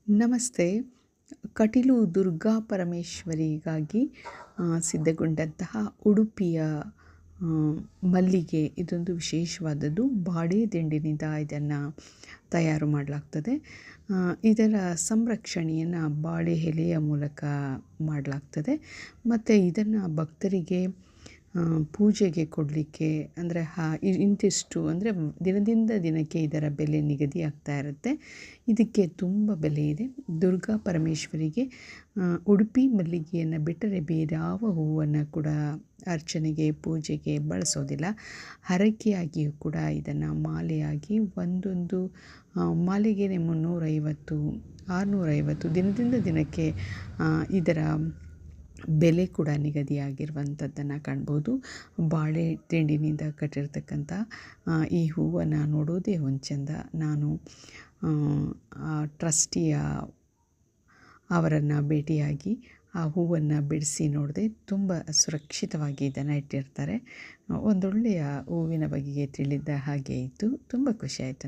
ನಮಸ್ತೆ. ಕಟೀಲು ದುರ್ಗಾ ಪರಮೇಶ್ವರಿಗಾಗಿ ಸಿದ್ಧಗೊಂಡಂತಹ ಉಡುಪಿಯ ಆ, ಮಲ್ಲಿಗೆ ಇದೊಂದು ವಿಶೇಷವಾದದ್ದು. ಬಾಳೆ ದಿಂಡಿನಿಂದ ಇದನ್ನು ತಯಾರು ಮಾಡಲಾಗ್ತದೆ. ಇದರ ಸಂರಕ್ಷಣೆಯನ್ನು ಬಾಳೆ ಎಲೆಯ ಮೂಲಕ ಮಾಡಲಾಗ್ತದೆ ಮತ್ತು ಇದನ್ನು ಭಕ್ತರಿಗೆ ಪೂಜೆಗೆ ಕೊಡಲಿಕ್ಕೆ ಅಂದರೆ ಇಂತಿಷ್ಟು ಅಂದರೆ ದಿನದಿಂದ ದಿನಕ್ಕೆ ಇದರ ಬೆಲೆ ನಿಗದಿ ಆಗ್ತಾ ಇರುತ್ತೆ. ಇದಕ್ಕೆ ತುಂಬ ಬೆಲೆ ಇದೆ. ದುರ್ಗಾ ಪರಮೇಶ್ವರಿಗೆ ಉಡುಪಿ ಮಲ್ಲಿಗೆಯನ್ನು ಬಿಟ್ಟರೆ ಬೇರ್ಯಾವ ಹೂವನ್ನು ಕೂಡ ಅರ್ಚನೆಗೆ ಪೂಜೆಗೆ ಬಳಸೋದಿಲ್ಲ. ಹರಕೆಯಾಗಿಯೂ ಕೂಡ ಇದನ್ನು ಮಾಲೆಯಾಗಿ ಒಂದೊಂದು ಮಾಲೆಗೆ 350 650 ದಿನದಿಂದ ದಿನಕ್ಕೆ ಇದರ ಬೆಲೆ ಕೂಡ ನಿಗದಿಯಾಗಿರುವಂಥದ್ದನ್ನು ಕಾಣ್ಬೋದು. ಬಾಳೆ ದಿಂಡಿನಿಂದ ಕಟ್ಟಿರ್ತಕ್ಕಂಥ ಈ ಹೂವನ್ನು ನೋಡೋದೇ ಒಂದು ಚೆಂದ. ನಾನು ಟ್ರಸ್ಟಿಯ ಅವರನ್ನು ಭೇಟಿಯಾಗಿ ಆ ಹೂವನ್ನು ಬಿಡಿಸಿ ನೋಡಿದೆ. ತುಂಬ ಸುರಕ್ಷಿತವಾಗಿ ಇದನ್ನು ಇಟ್ಟಿರ್ತಾರೆ. ಒಂದೊಳ್ಳೆಯ ಹೂವಿನ ಬಗೆಗೆ ತಿಳಿದ ಹಾಗೆ ಇತ್ತು. ತುಂಬ ಖುಷಿಯಾಯಿತು.